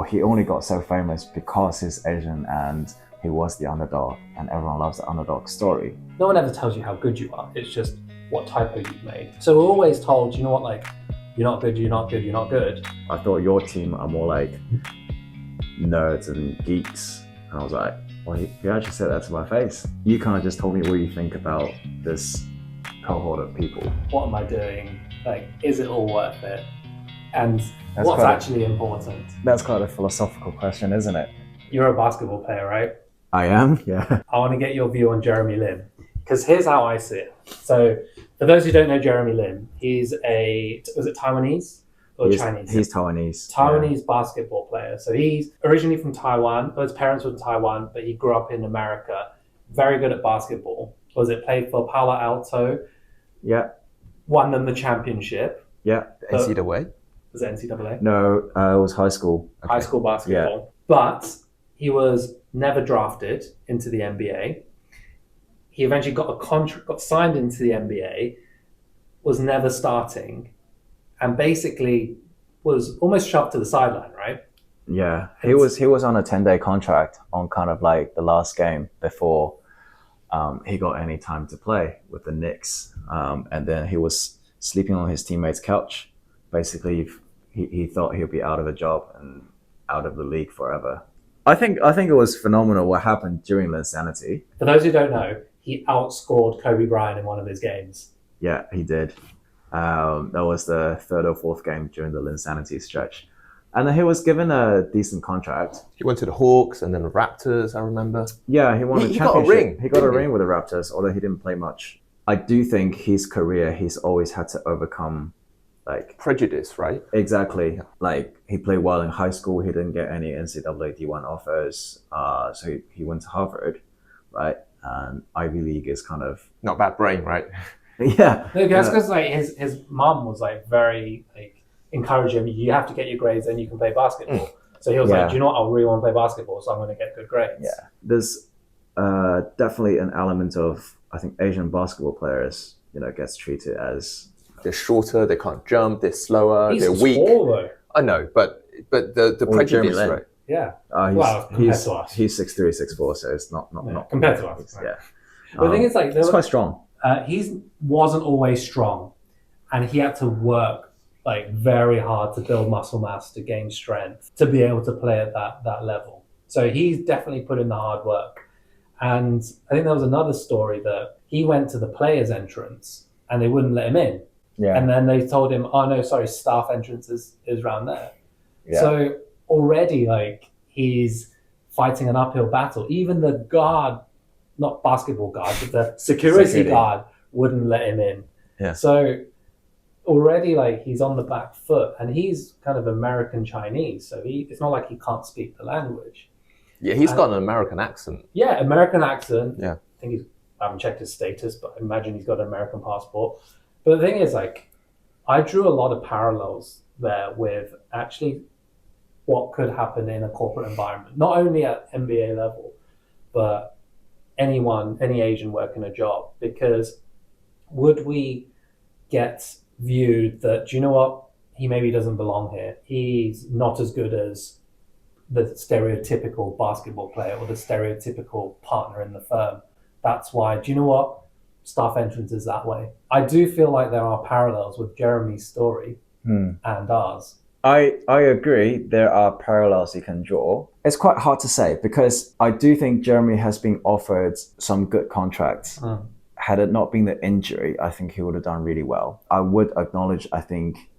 he only got so famous because he's Asian and he was the underdog, and everyone loves the underdog story. No one ever tells you how good you are. It's just what typo you've made. So we're always told, you know what, like, you're not good, you're not good, you're not good. I thought your team are more like nerds and geeks. And I was like, well, you actually said that to my face. You kind of just told me what you think about this cohort of people. What am I doing? Like, is it all worth it? And That's what's quite actually important? That's quite a philosophical question, isn't it? You're a basketball player, right? I am, yeah. I want to get your view on Jeremy Lin, because here's how I see it. So for those who don't know Jeremy Lin, was it Taiwanese or Chinese? He's Taiwanese. Taiwanese basketball player. So he's originally from Taiwan. His parents were from Taiwan, but he grew up in America. Very good at basketball. Played for Palo Alto. Yeah. Won them the championship. Yeah. NCAA? Was it NCAA? No, it was high school. High school basketball. Yeah. But he was never drafted into the NBA. He eventually got a contract, got signed into the NBA, was never starting, and basically was almost shoved to the sideline, right? Yeah, he was on a 10-day contract on kind of like the last game before he got any time to play with the Knicks, and then he was sleeping on his teammate's couch. Basically, he thought he'd be out of a job and out of the league forever. I think it was phenomenal what happened during Linsanity. For those who don't know, he outscored Kobe Bryant in one of his games. Yeah, he did. That was the third or fourth game during the Linsanity stretch. And then he was given a decent contract. He went to the Hawks and then the Raptors, I remember. Yeah, he won a championship. Got a ring. He got a ring with the Raptors, although he didn't play much. I do think his career, he's always had to overcome like prejudice, right? Exactly. Like he played well in high school. He didn't get any NCAA D1 offers. So he went to Harvard, right? And Ivy League is kind of not bad brain, right? Yeah. No, that's because like his mom was like very like encouraging him. You have to get your grades, and you can play basketball. So he was like, do you know what? I really want to play basketball, so I'm going to get good grades. Yeah. There's definitely an element of, I think, Asian basketball players, gets treated as they're shorter, they can't jump, they're slower, they're weak. Tall, though. I know, but the prejudice, right? Yeah. He's 6'3", 6'4", so it's not compared to us. Yeah. But the thing is, like, it's quite strong. He wasn't always strong, and he had to work like very hard to build muscle mass, to gain strength, to be able to play at that level. So he's definitely put in the hard work. And I think there was another story that he went to the players' entrance and they wouldn't let him in. Yeah. And then they told him, oh no, sorry, staff entrance is around there. Yeah. So already like he's fighting an uphill battle. Even the guard, not basketball guard, but the security guard wouldn't let him in. Yeah. So already like he's on the back foot, and he's kind of American Chinese. So it's not like he can't speak the language. Yeah, he's got an American accent. Yeah, American accent. Yeah. I haven't checked his status, but I imagine he's got an American passport. But the thing is, like, I drew a lot of parallels there with actually what could happen in a corporate environment, not only at MBA level, but any Asian working a job. Because would we get viewed that, do you know what, he maybe doesn't belong here? He's not as good as the stereotypical basketball player or the stereotypical partner in the firm. That's why, do you know what? Staff entrance is that way. I do feel like there are parallels with Jeremy's story and ours. I agree. There are parallels you can draw. It's quite hard to say because I do think Jeremy has been offered some good contracts. Had it not been the injury, I think he would have done really well. I would acknowledge, I think,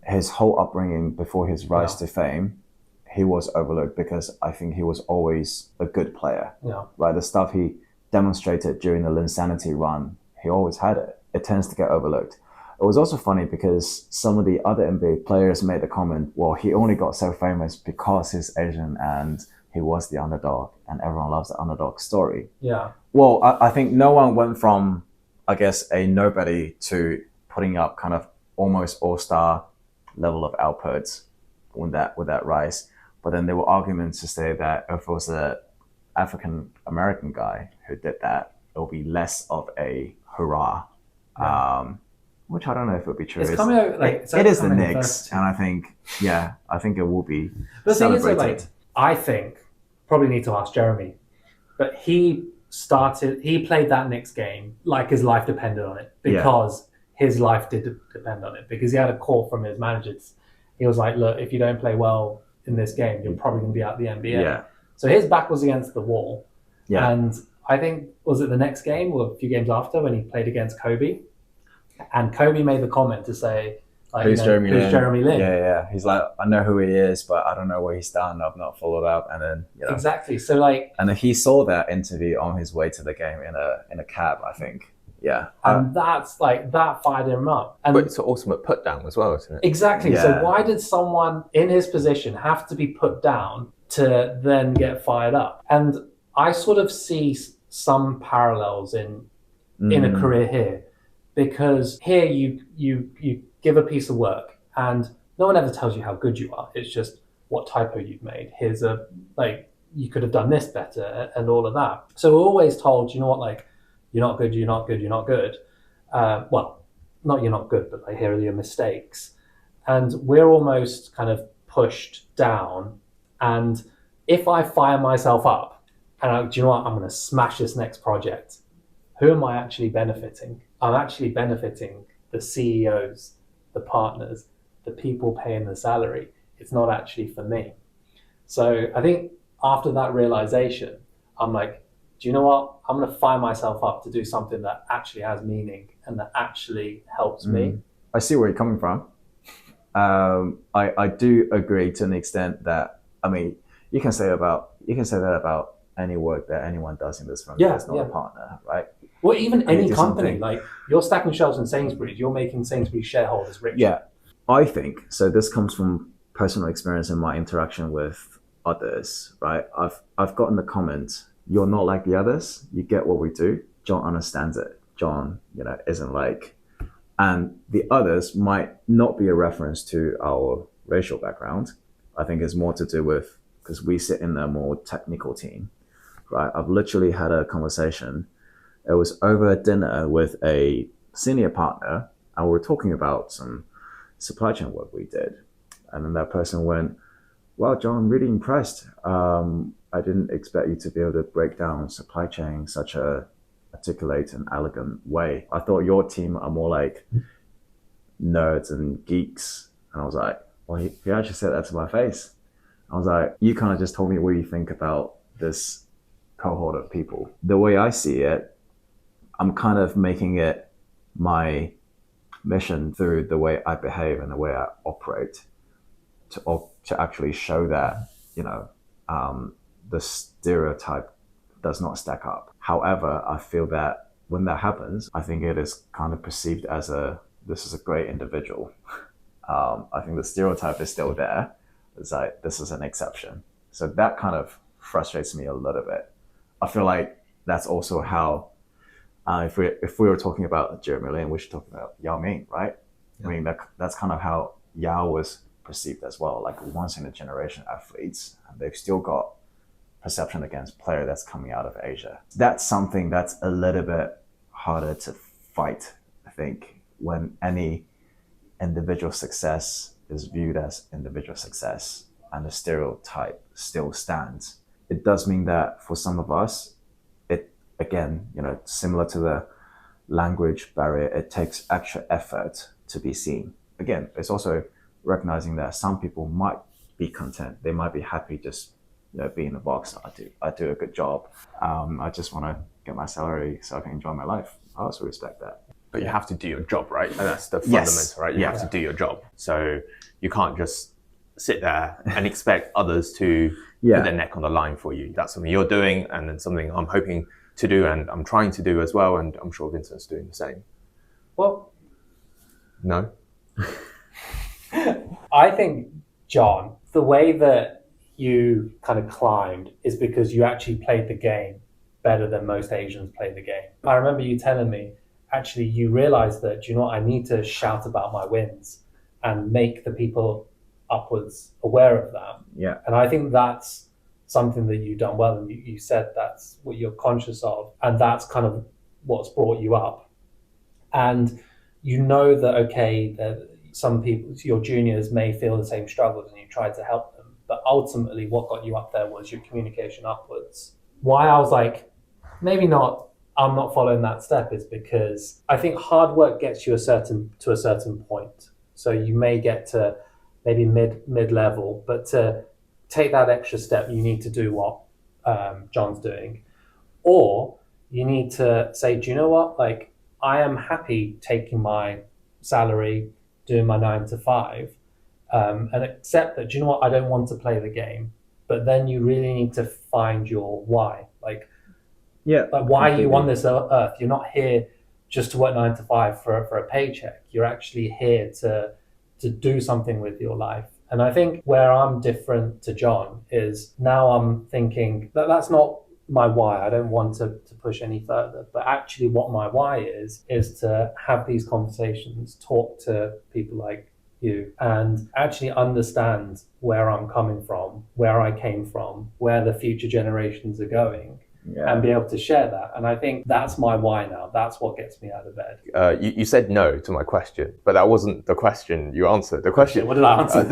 his whole upbringing before his rise to fame, he was overlooked because I think he was always a good player. Yeah. Right? The stuff he demonstrated during the Linsanity run, he always had it. It tends to get overlooked. It was also funny because some of the other NBA players made the comment, well, he only got so famous because he's Asian and he was the underdog and everyone loves the underdog story. Yeah. Well, I think no one went from, I guess, a nobody to putting up kind of almost all-star level of outputs with that rise. But then there were arguments to say that if it was an African-American guy who did that, it would be less of a hurrah which I don't know if it would be true. It's coming out like it is the coming Knicks, first. and I think it will be The thing is, celebrated. like, I think probably need to ask Jeremy, but he played that Knicks game like his life depended on it, because his life did depend on it, because he had a call from his managers. He was like, look, if you don't play well in this game, you're probably going to be out of the NBA. Yeah. So his back was against the wall. Yeah. And I think, was it the next game or a few games after when he played against Kobe? And Kobe made the comment to say, like, who's Jeremy Lin? Jeremy Lin? Yeah. He's like, I know who he is, but I don't know where he's done. I've not followed up. And then, Exactly. So, like, and then he saw that interview on his way to the game in a cab, I think. Yeah. And that's like, that fired him up. And But it's an ultimate put down as well, isn't it? exactly. Yeah. So why did someone in his position have to be put down to then get fired up? And I sort of see some parallels in a career here, because here you give a piece of work and no one ever tells you how good you are. It's just what typo you've made. Here's you could have done this better and all of that. So we're always told, you know what, like, you're not good, you're not good, you're not good. Well, not you're not good, but like, here are your mistakes. And we're almost kind of pushed down. And if I fire myself up and do you know what, I'm going to smash this next project, who am I actually benefiting? I'm actually benefiting the CEOs, the partners, the people paying the salary. It's not actually for me. So I think after that realization, I'm like, do you know what? I'm going to fire myself up to do something that actually has meaning and that actually helps me. I see where you're coming from. I do agree to an extent that, I mean, you can say that about any work that anyone does in this firm that's not a partner, right? Well, even any company, something. like, you're stacking shelves in Sainsbury's, you're making Sainsbury's shareholders rich. Yeah, I think so. This comes from personal experience in my interaction with others, right? I've gotten the comment, "You're not like the others. You get what we do." John understands it. John, isn't like, and the others might not be a reference to our racial background. I think it's more to do with because we sit in a more technical team, right? I've literally had a conversation. It was over dinner with a senior partner, and we were talking about some supply chain work we did. And then that person went, "Wow, John, I'm really impressed. I didn't expect you to be able to break down supply chain in such a articulate and elegant way. I thought your team are more like nerds and geeks." And I was like, well, he actually said that to my face. I was like, you kind of just told me what you think about this cohort of people. The way I see it, I'm kind of making it my mission through the way I behave and the way I operate to actually show that, the stereotype does not stack up. However, I feel that when that happens, I think it is kind of perceived as this is a great individual. I think the stereotype is still there. It's like, this is an exception. So that kind of frustrates me a little bit. I feel like that's also how, if we were talking about Jeremy Lin, we should talk about Yao Ming, right? Yeah. I mean, that's kind of how Yao was perceived as well, like once in a generation athletes, and they've still got perception against player that's coming out of Asia. That's something that's a little bit harder to fight, I think, when any individual success is viewed as individual success and the stereotype still stands. It does mean that for some of us, it, again, similar to the language barrier, it takes extra effort to be seen. Again, it's also recognizing that some people might be content. They might be happy just being a box. I do a good job. I just want to get my salary so I can enjoy my life. I also respect that. But you have to do your job, right? And that's the fundamental, right? You have to do your job. So you can't just sit there and expect others to put their neck on the line for you. That's something you're doing, and then something I'm hoping to do and I'm trying to do as well, and I'm sure Vincent's doing the same. Well, no? I think, John, the way that you kind of climbed is because you actually played the game better than most Asians play the game. I remember you telling me, actually, you realized that, I need to shout about my wins and make the people upwards aware of that. Yeah. And I think that's something that you've done well. And you said that's what you're conscious of. And that's kind of what's brought you up. And you know that, okay, that some people, your juniors may feel the same struggles and you tried to help them. But ultimately, what got you up there was your communication upwards. Why I was like, maybe not, I'm not following that step is because I think hard work gets you to a certain point. So you may get to maybe mid level, but to take that extra step, you need to do what John's doing, or you need to say, do you know what? Like, I am happy taking my salary, doing my 9 to 5, and accept that. Do you know what? I don't want to play the game, but then you really need to find your why. Like why are you on this earth? You're not here just to work 9 to 5 for a paycheck. You're actually here to do something with your life. And I think where I'm different to John is now I'm thinking that that's not my why. I don't want to push any further. But actually what my why is to have these conversations, talk to people like you, and actually understand where I'm coming from, where I came from, where the future generations are going. Yeah. And be able to share that. And I think that's my why now. That's what gets me out of bed. You said no to my question, but that wasn't the question you answered. The question, what did I answer?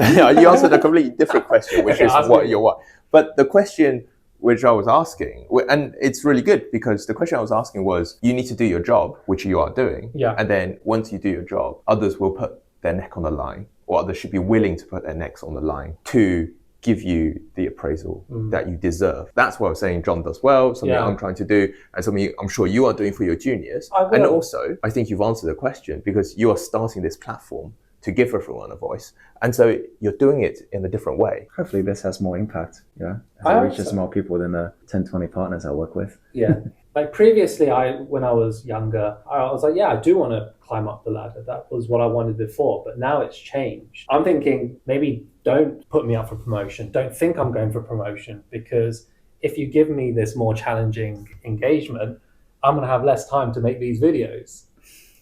You answered a completely different question, which is what your why. But the question which I was asking, and it's really good because the question I was asking was, you need to do your job, which you are doing. Yeah. And then once you do your job, others will put their neck on the line, or others should be willing to put their necks on the line to give you the appraisal that you deserve. That's what I was saying John does well, something I'm trying to do, and something I'm sure you are doing for your juniors. And also, I think you've answered the question because you are starting this platform to give everyone a voice. And so you're doing it in a different way. Hopefully this has more impact, as it reaches more people than the 10, 20 partners I work with. Yeah. Like previously, when I was younger, I was like, I do want to climb up the ladder. That was what I wanted before. But now it's changed. I'm thinking maybe don't put me up for promotion. Don't think I'm going for promotion, because if you give me this more challenging engagement, I'm going to have less time to make these videos.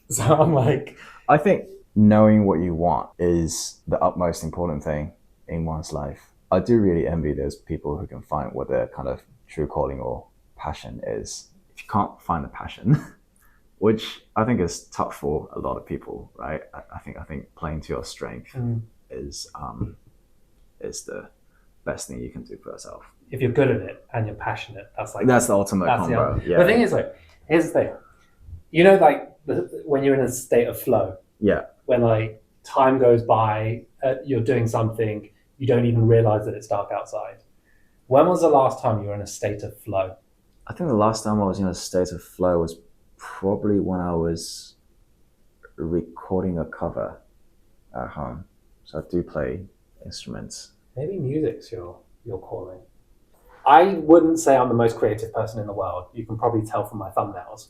So I'm like, I think knowing what you want is the utmost important thing in one's life. I do really envy those people who can find what their kind of true calling or passion is. If you can't find the passion, which I think is tough for a lot of people, right? I think playing to your strength is the best thing you can do for yourself. If you're good at it and you're passionate, that's the ultimate combo. The thing is, like, here's the thing. You know, like when you're in a state of flow. Yeah. When like time goes by, you're doing something, you don't even realize that it's dark outside. When was the last time you were in a state of flow? I think the last time I was in a state of flow was probably when I was recording a cover at home. So I do play instruments. Maybe music's your calling. I wouldn't say I'm the most creative person in the world. You can probably tell from my thumbnails.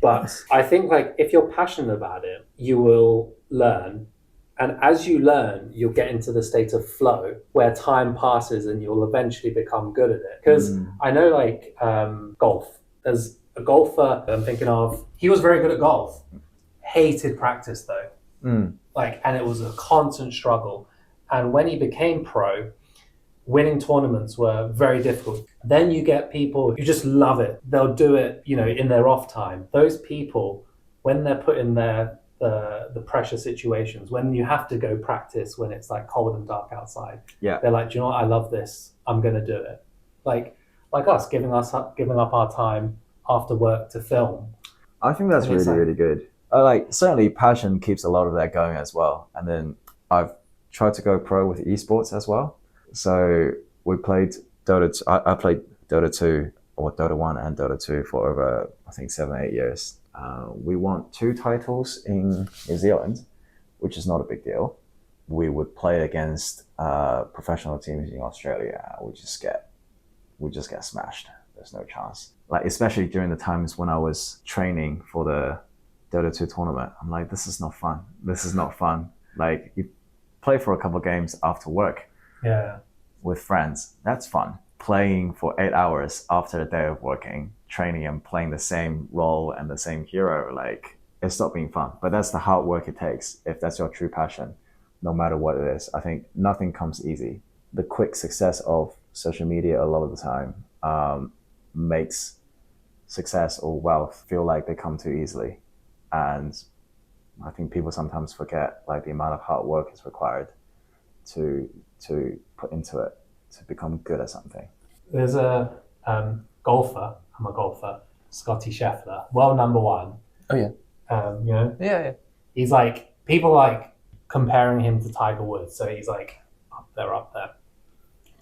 But I think like if you're passionate about it, you will learn. And as you learn, you'll get into the state of flow where time passes and you'll eventually become good at it. Because I know like golf. There's a golfer I'm thinking of. He was very good at golf. Hated practice though. And it was a constant struggle. And when he became pro, winning tournaments were very difficult. Then you get people who just love it. They'll do it, in their off time. Those people, when they're put in the pressure situations, when you have to go practice when it's like cold and dark outside, they're like, do you know what? I love this. I'm going to do it. Like us, giving up our time after work to film. I think that's really, really good. Certainly passion keeps a lot of that going as well. And then I've tried to go pro with esports as well. So we played Dota. I played Dota 2 or Dota 1 and Dota 2 for over, I think, 7-8 years. We won 2 titles in New Zealand, which is not a big deal. We would play against professional teams in Australia. We just get smashed. There's no chance. Especially during the times when I was training for the Dota 2 tournament, I'm like, this is not fun. You play for a couple of games after work. Yeah. With friends, that's fun. Playing for 8 hours after a day of working, training and playing the same role and the same hero, it's not being fun. But that's the hard work it takes if that's your true passion, no matter what it is. I think nothing comes easy. The quick success of social media a lot of the time makes success or wealth feel like they come too easily. And I think people sometimes forget like the amount of hard work is required to put into it to become good at something. There's a golfer. I'm a golfer. Scotty Scheffler, world number one. Oh yeah. You know. Yeah. He's like people like comparing him to Tiger Woods. So he's like up there.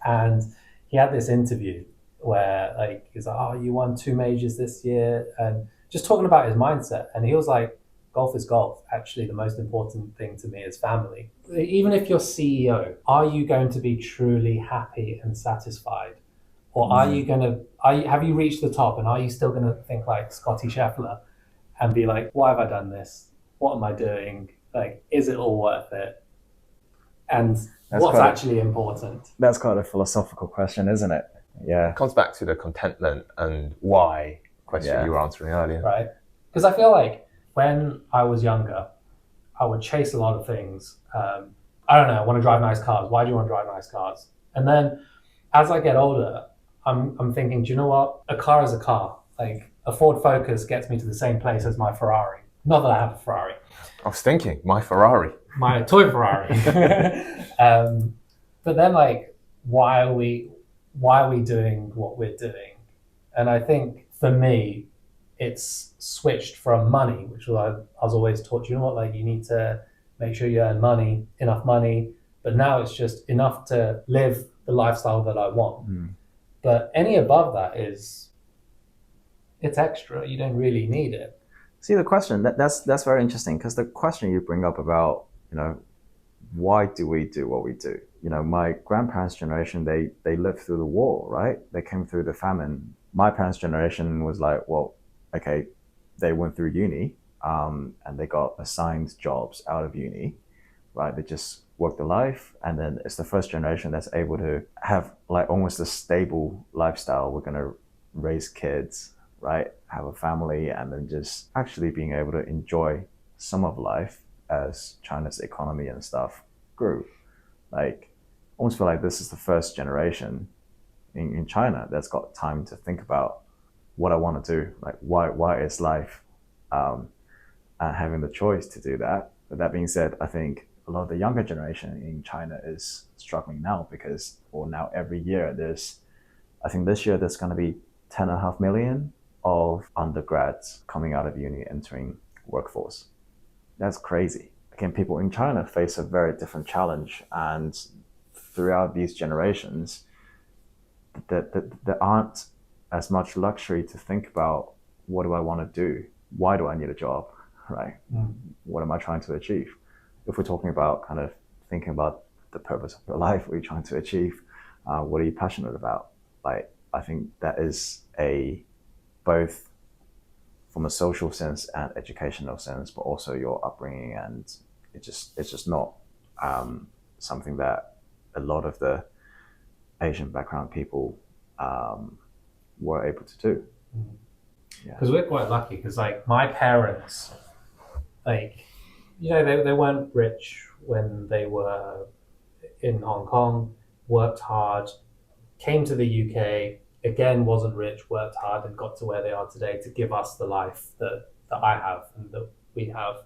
And he had this interview where like he's like, "Oh, you won 2 majors this year," and just talking about his mindset. And he was like, "Golf is golf. Actually, the most important thing to me is family. Even if you're CEO, are you going to be truly happy and satisfied, or have you reached the top, and are you still going to think like Scotty Scheffler and be like, why have I done this? What am I doing? Like, is it all worth it? And what's actually important?" That's quite a philosophical question, isn't it? Yeah. It comes back to the contentment and why question you were answering earlier. Right. Because I feel like when I was younger, I would chase a lot of things. I don't know, I want to drive nice cars. Why do you want to drive nice cars? And then as I get older, I'm thinking, do you know what? A car is a car. Like a Ford Focus gets me to the same place as my Ferrari. Not that I have a Ferrari. I was thinking, my Ferrari. My toy Ferrari. But then like, why are we doing what we're doing? And I think for me, it's switched from money, which I was always taught, you know what, like you need to make sure you earn money, enough money. But now it's just enough to live the lifestyle that I want. But any above that it's extra. You don't really need it. See, the question, that's very interesting, because the question you bring up about, you know, why do we do what we do? You know, my grandparents' generation, they lived through the war, right? They came through the famine. My parents' generation was like, well, okay, they went through uni and they got assigned jobs out of uni, right? They just worked their life, and then it's the first generation that's able to have like almost a stable lifestyle. We're going to raise kids, right? Have a family, and then just actually being able to enjoy some of life as China's economy and stuff grew. Like, I almost feel like this is the first generation in China that's got time to think about what I want to do, like why is life, and having the choice to do that. But that being said, I think a lot of the younger generation in China is struggling now because, well, now every year I think this year there's going to be 10.5 million of undergrads coming out of uni entering workforce. That's crazy. Again, people in China face a very different challenge, and throughout these generations, there aren't as much luxury to think about, what do I want to do? Why do I need a job, right? What am I trying to achieve? If we're talking about kind of thinking about the purpose of your life, what are you trying to achieve? What are you passionate about? Like, I think that is both from a social sense and educational sense, but also your upbringing, and it's just not something that a lot of the Asian background people were able to do. Because we're quite lucky, because like my parents, like, you know, they weren't rich when they were in Hong Kong, worked hard, came to the UK, again wasn't rich, worked hard, and got to where they are today to give us the life that I have and that we have.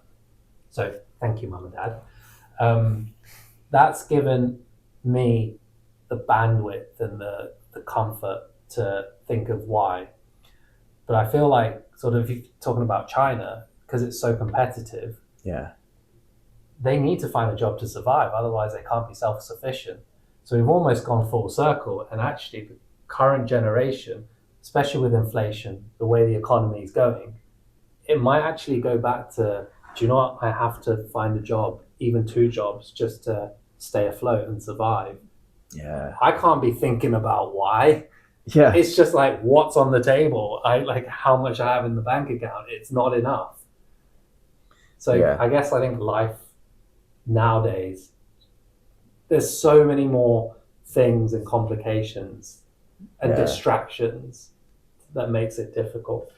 So thank you, Mum and Dad. That's given me the bandwidth and the comfort to think of why. But I feel like, sort of, if you're talking about China, because it's so competitive, they need to find a job to survive, otherwise they can't be self-sufficient. So we've almost gone full circle, and actually the current generation, especially with inflation, the way the economy is going, it might actually go back to, do you know what, I have to find a job, even 2 jobs, just to stay afloat and survive. I can't be thinking about why. It's just like, what's on the table? Like how much I have in the bank account. It's not enough. So I think life nowadays, there's so many more things and complications and distractions that makes it difficult.